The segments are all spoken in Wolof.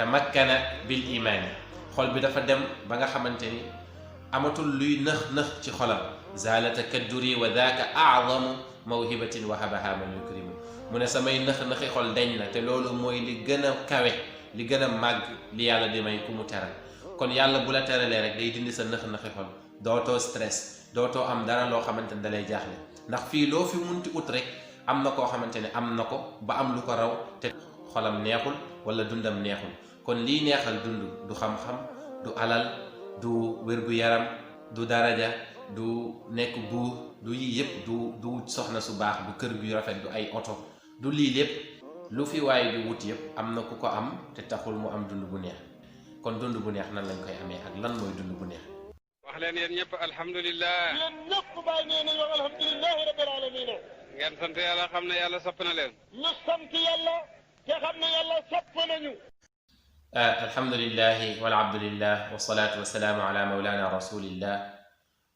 tamakkana bil imaani xol bi dafa dem ba nga xamante ni amatul luy nëx ci xolam. zaalata kadduri wa daaka a'zamu mawhibatin wahabaha man yukrimu mu ne samay nëx-nëxi xol deñ na te loolu mooy li gën a kawe li gën a màgg li yàlla di may ku mu teral. kon yàlla bu la teralee rek day dindi sa nëx-nëxi xol dootoo stress dootoo am dara loo xamante ne dalay jaaxle ndax fii loo fi munti ut rek am na koo xamante ne am na ko ba am lu ko raw te xolam neexul wala dundam neexul. kon lii neexal dund du xam-xam du alal du wér-gu-yaram du daraja du nekk buur du yii yëpp du soxna su baax du kër gu rafet du ay oto du lii lépp lu fi waaye di wut yëpp am na ku ko am te taxul mu am dund bu neex. kon dund bu neex nan lañ koy amee ak lan mooy dund bu neex. wax leen yéen ñëpp alhamdulilah. yéen ñëpp bàyyi nee nañu alhamdulilahi rabbil alamin. ngeen sant yàlla xam ne yàlla sopp na leen. ñu sant yàlla te xam ne yàlla sopp nañu. alhamdulilahi walabdulillah wasalaatu wasalaamu ala mawlana rasulillah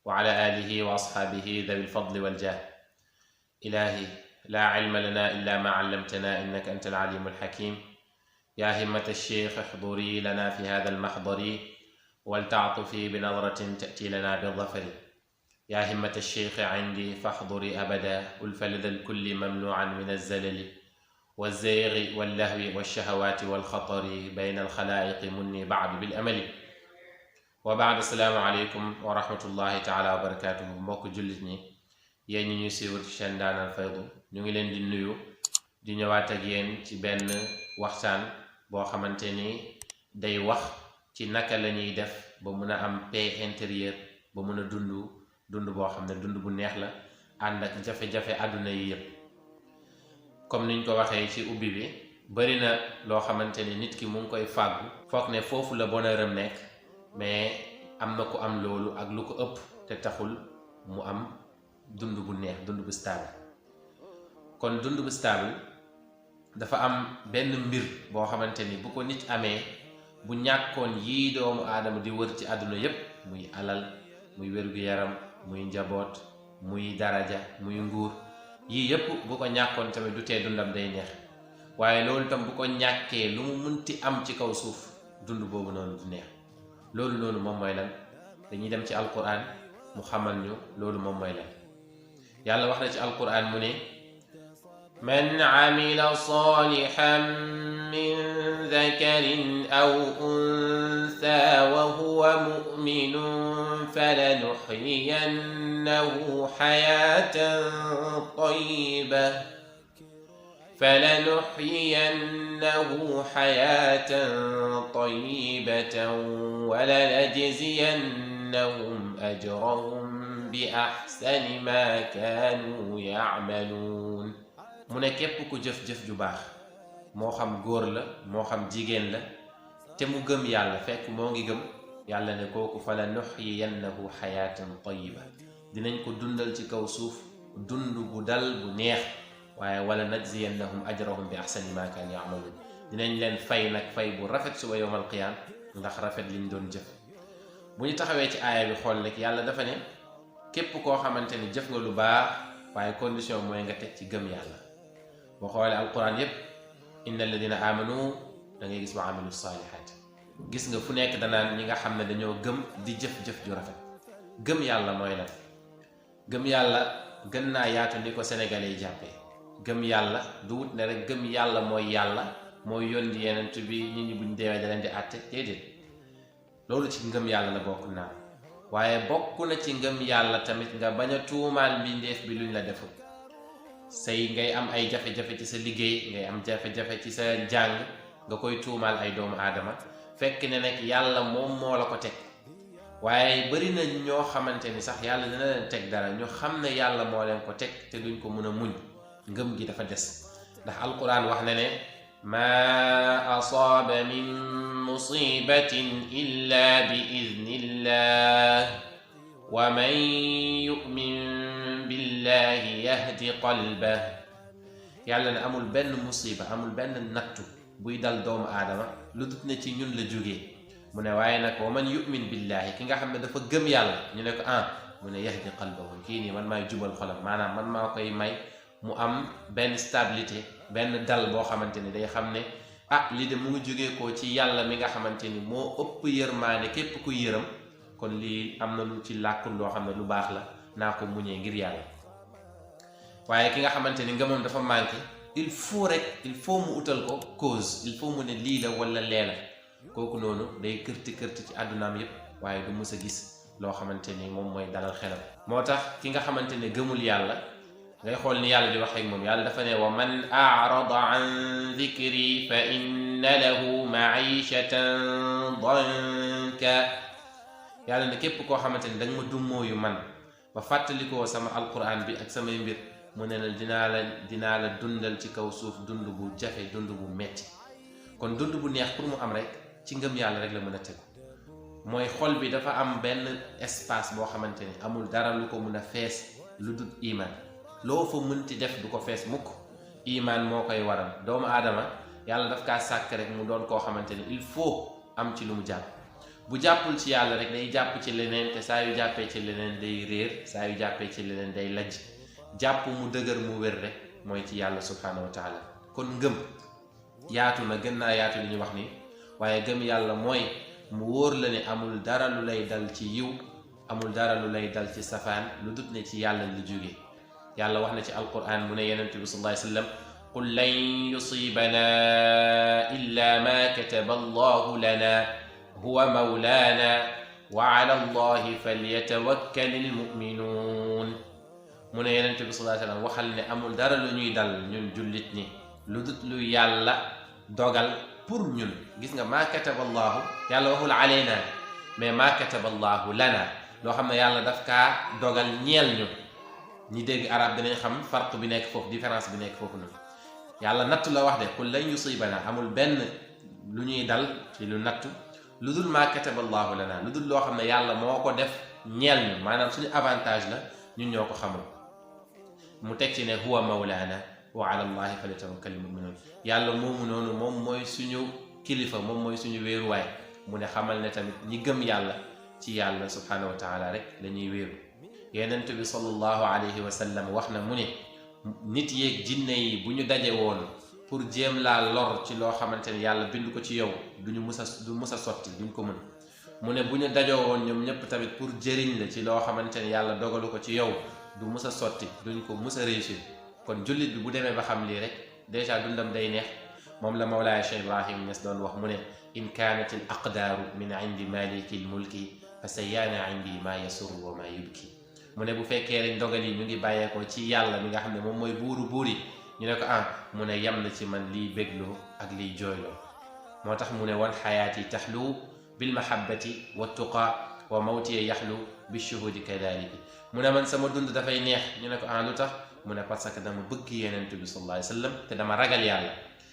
wa ala alihi wa ashaabihi dawi lfadli waljah. ilahi laa ilma lana illa ma allamtana innaka anta alalimu alhakim. yaa himmata alcheikh ixduri lana fi hada almaxdari waltaatufi binadratin tati lana bildafari. yaa himmata alcheikh indi faxduri abada ulfalada alkulli mamnuan min alzalali walzeygi wallahwi walshahawati walxatari bayna alxalaayiqi munni baadu bilamali. wa baad assalaamu aleykum wa rahmatullahi taala wa barakatuhu. mbokk jullit ñi yéen ñi ñuy suivre ci chaîne Ndaanal Faydu ñu ngi leen di nuyu di ñëwaat ak yéen ci benn waxtaan boo xamante ni day wax ci naka la ñuy def ba mën a am paix intérieure ba mën a dund boo xam ne dund bu neex la ànd ak jafe-jafe àdduna yi yépp. comme niñ ko waxee ci ubbi bi bari na loo xamante ni nit ki mu ngi koy fàggu foog ne foofu la bonheuram nekk mais am na ku am loolu ak lu ko ëpp te taxul mu am dund bu neex dund bu stable. kon dund bu stable dafa am benn mbir boo xamante ni bu ko nit amee bu ñàkkoon yii doomu aadama di wër ci àdduna yépp muy alal muy wér-gu-yaram muy njaboot muy daraja muy nguur yii yépp bu ko ñàkkoon tamit du tee dundam day neex. waaye loolu tam bu ko ñàkkee lu mu munti am ci kaw suuf dund boobu noonu du neex. loolu noonu moom mooy lan dañuy dem ci alquran mu xamal ñu loolu moom mooy lan. yàlla wax na ci alquran mu ne man amila salihan min dakarin aw unsa wa huwa mu'minun falanuhyiyannahu حياة طيبة ولنجزينهم أجرهم بأحسن ما كانوا يعملون. mu ne képp ku jëf-jëf ju baax moo xam góor la moo xam jigéen la te mu gëm yàlla fekk moo ngi gëm yàlla ne kooku falanuhyiyannahu xayaatan tayiba dinañ ko dundal ci kaw suuf dund bu dal bu neex. waaye wala najziyannahum ajrahum bi ahsani ma kaanu ya'maluun dinañ leen fay nag fay bu rafet suba yowmal qiyaam ndax rafet liñ doon jëf. bu ñu taxawee ci aaya bi xool rek yàlla dafa ne képp koo xamante ni jëf nga lu baax waaye condition mooy nga teg ci gëm yàlla. boo xoolee alquran yépp inna alladina amanu da ngay gis wa amilu saalihaat gis nga fu nekk danaan ñi nga xam ne dañoo gëm di jëf-jëf ju rafet. gëm yàlla mooy lan? gëm yàlla gën naa yaatu ni ko sénégalais yi jàppee. gëm yàlla du wut ne rek gëm yàlla mooy yónni yenent bi nit ñi buñ deewee da leen di àtte déedéet loolu ci ngëm yàlla la bokk naa waaye bokk na ci ngëm yàlla tamit nga bañ a tuumaal mbindeef bi luñ la deful. say ngay am ay jafe-jafe ci sa liggéey ngay am jafe-jafe ci sa jàng nga koy tuumaal ay doomu aadama fekk ne nag yàlla moom moo la ko teg. waaye bari na ñoo xamante ni sax yàlla dina leen teg dara ñu xam ne yàlla moo leen ko teg te duñ ko mën a muñ. ngëm gi dafa des ndax alquran wax na ne maa asaaba min musibatin illa bi idnillah wa man yu'min billahi yahdi qalbah. yàlla ne amul benn musiba amul benn nattu buy dal doomu aadama lu dut ne ci ñun la jógee. mu ne waaye nag wa man yu'min billahi ki nga xam ne dafa gëm yàlla ñu ne ko mu ne yahdi qalbahu kii nii man maay jubal xolam maanaam man maa koy may mu am benn stabilité benn dal boo xamante ni day xam ne ah lii de mu ngi jógee ko ci yàlla mi nga xamante ni moo ëpp yërmaane képp ku yërëm kon lii am na lu ci làkkul loo xam ne lu baax la naa ko muñee ngir yàlla. waaye ki nga xamante ni ngëmam dafa manqué il faut mu utal ko cause, il faut mu ne lii la wala lee la kooku noonu day kërti ci àddunaam yépp waaye du mës a gis loo xamante ni moom mooy dalal xelam. moo tax ki nga xamante ne gëmul yàlla ngay xool ni yàlla di wax ak moom, yàlla dafa ne wa man a'rada an dhikri fa inna lahu ma'ishatan danka. yàlla ne képp koo xamante ni danga ma dummóoyu man ba fàttalikoo sama alquran bi ak samay mbir mu ne la dinaa la dundal ci kaw suuf dund bu jafe, dund bu metti. kon dund bu neex pour mu am rek ci ngëm yàlla rek la mën a tegu. mooy xol bi dafa am benn espace boo xamante ni amul dara lu ko mën a fees lu dul iman. loo fa mënti def du ko fees mukk, iman moo koy waral. doomu aadama yàlla daf kaa sàkk rek mu doon koo xamante ni il faut am ci lu mu jàpp. bu jàppul ci yàlla rek day jàpp ci leneen, te saa yu jàppee ci leneen day réer, saa yu jàppee ci leneen day lajj. jàpp mu dëgër mu wér rek mooy ci yàlla subhanahu wa taala. kon ngëm yaatu na, gën naa yaatu li ñu wax ni, waaye gëm yàlla mooy mu wóor la ne amul dara lu lay dal ci yiw, amul dara lu lay dal ci safaan lu dut ne ci yàlla lu jóge. yàlla wax na ci alquran mu ne yonent bi sallallahu alayhi wa sallam qul lan yusibana illa ma kataba allahu lana huwa mawlana wa ala allahi falyatawakkalil mu'minun. mu ne yonent bi sallallahu alayhi wa sallam waxal ne amul dara lu ñuy dal ñun jullit ñi lu dut lu yàlla dogal pour ñun. gis nga maa kataba allahu, yàlla waxul alayna, mais maa kataba allahu lana, loo xam ne yàlla daf kaa dogal ñeel ñu. ñi dégg arab dinañ xam farq bi nekk foofu, différence bi nekk foofu noonu. yàlla nattu la wax de qul lan yusibana, amul benn lu ñuy dal ci lu nattu lu dul maa kataba allahu lana, lu dul loo xam ne yàlla moo ko def ñeel ñu, maanaam suñu avantage la ñun ñoo ko xamul. mu teg ci ne huwa mawlana wa ala allahi falyatawakkalil mu'minun. yàlla moomu noonu moom mooy suñu kilifa, moom mooy suñu wéeruwaay. mu ne xamal ne tamit ñi gëm yàlla ci yàlla subhanahu wa taala rek la ñuy wéeru. yonent bi sallallahu alayhi wa sallam wax na mu ne nit yeeg jinne yi bu ñu daje woon pour jéem laa lor ci loo xamante ne yàlla bind ko ci yow du mus a sotti, duñ ko mën. mu ne bu ñu dajoo woon ñoom ñëpp tamit pour jëriñ la ci loo xamante ne yàlla dogalu ko ci yow du mus a sotti, duñ ko mus a réussir. kon jullit bi bu demee ba xam lii rek dèjà dundam day neex. moom la Mawlaaya Cheikh Ibrahim Niass doon wax mu ne in kaanat al aqdaaru min indi maliki l mulki fa sayyaana indi maa yasurru wa maa yubki. mu ne bu fekkee rek ndogal yi ñu ngi bàyyeekoo ci yàlla mi nga xam ne moom mooy buuru buur yi, ñu ne ko mu ne yem na ci man liy bégloo ak liy jooyloo. moo tax mu ne wan xayaati taxlu bil mahabbati wa tuqa wa mawtiya yaxlu bi shuhudi kadalika. mu ne man sama dund dafay neex, ñu ne ko lu tax mu ne parce que dama bëgg yonent bi sallallahu alayhi wa sallam te dama ragal yàlla.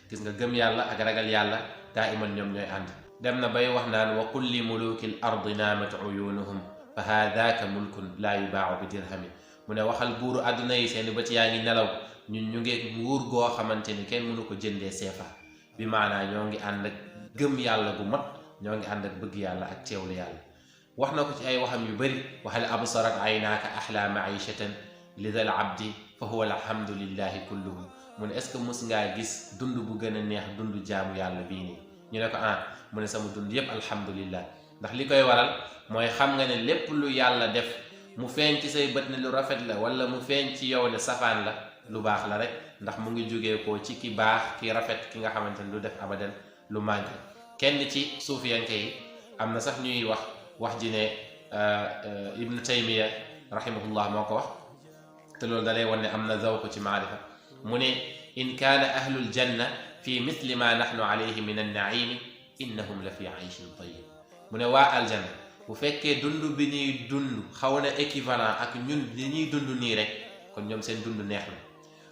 gis nga gëm yàlla ak ragal yàlla daa iman ñoom ñooy ànd. dem na bay wax naan wa kulli muluki l ardi naamat uyunuhum fa haadaaka mulkun laa yubaacu bi dirhami. mu ne waxal buuru àdduna yi seeni bët yaa ngi nelaw, ñun ñu ngi nguur goo xamante ni kenn mënu ko jëndee seefa. bi maanaa ñoo ngi ànd ak gëm yàlla gu mat, ñoo ngi ànd ak bëgg yàlla ak teewlu yàlla. wax na ko ci ay waxam yu bëri, waxal absarat aynaaka ahla maishatan lidal abdi fa huwa alhamdulillahi kulluhu. mu ne est ce que mos ngaa gis dund bu gën a neex dund jaamu yàlla bii nii? ñu ne ko mu ne sama dund yépp alhamdulillah. ndax li koy waral mooy xam nga ne lépp lu yàlla def mu feeñ ci say bët ne lu rafet la, wala mu feeñ ci yow ne safaan la, lu baax la rek, ndax mu ngi jógee ko ci ki baax ki rafet ki nga xamante ne du def abadan lu manqué. kenn ci suufiyanke yi am na sax ñuy wax ji ne Ibn Taymiya rahimahullah moo ko wax, te loolu dalay wan ne am na zawq ci maarifa. mu ne in kaana ahlul janna fi mithli ma nahnu alayhi min annaimi innahum la fi ayshin tayyib. mu ne waa aljanna bu fekkee dund bi ñuy dund xaw na équivalent ak ñun li ñuy dund nii rek, kon ñoom seen dund neex na.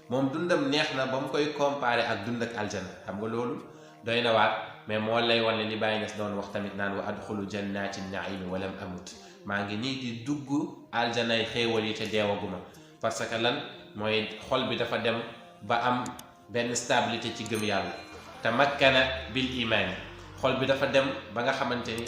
moom dundam neex na ba mu koy comparé ak dund ak aljanna. xam nga loolu doy na waat, mais moo lay wane li Baay Ñas doon wax tamit naan wa adxulu jannati naimi walam amut. maa ngi nii di dugg aljanay xéewal yi te deewaguma. parce que lan mooy xol bi dafa dem ba am benn stabilité ci gëm yàlla. tamakkana bil imaani, xol bi dafa dem ba nga xamante ni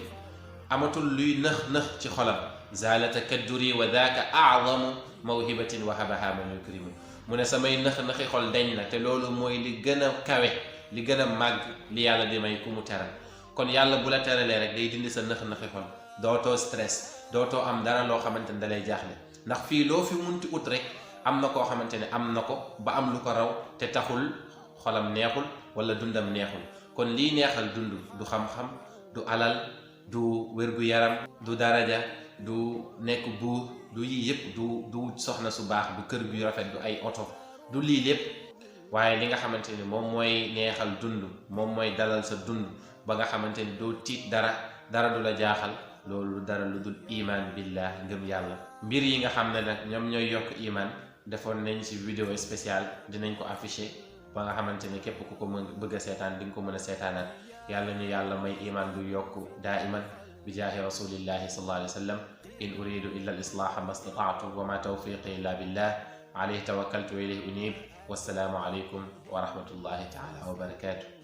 amatul luy nëx ci xolam. zaalata kadduri wa daaka a'zamu mawhibatin wahabaha man yukrimu. mu ne samay nëx-nëxi xol dañ na, te loolu mooy li gën a kawe li gën a màgg li yàlla di may ku mu teral kon yàlla bu la teralee rek day dindi sa nëx-nëxi xol dootoo stress dootoo am dara loo xamante ne dalay jaaxle ndax fii loo fi munti ut rek am na koo xamante ne am na ko ba am lu ko raw te taxul xolam neexul wala dundam neexul kon lii neexal dund du xam-xam du alal du wér-gu-yaram du daraja du nekk buur du yii yëpp du soxna su baax du kër gu rafet du ay oto du lii lépp waaye li nga xamante ni moom mooy neexal dund moom mooy dalal sa dund ba nga xamante ni doo tiit dara du la jaaxal loolu dara lu dul iman billah ngëm yàlla mbir yi nga xam ne nag ñoom ñooy yokk iman defoon nañ ci vidéo spéciale dinañ ko affiché ba nga xamante ni képp ku ko bëgg a seetaan di nga ko mën a seetaanaat yàlla ñu yàlla may iman bu yokk daiman bi jaahi rasulillahi sallallahu alayhi wa sallam in uridu illa al islaha ma stata'tu wa ma tawfiqi illa billah alayhi tawakkaltu wa ilayhi unib wassalaamu alaykum wa rahmatullahi taala wa barakatuh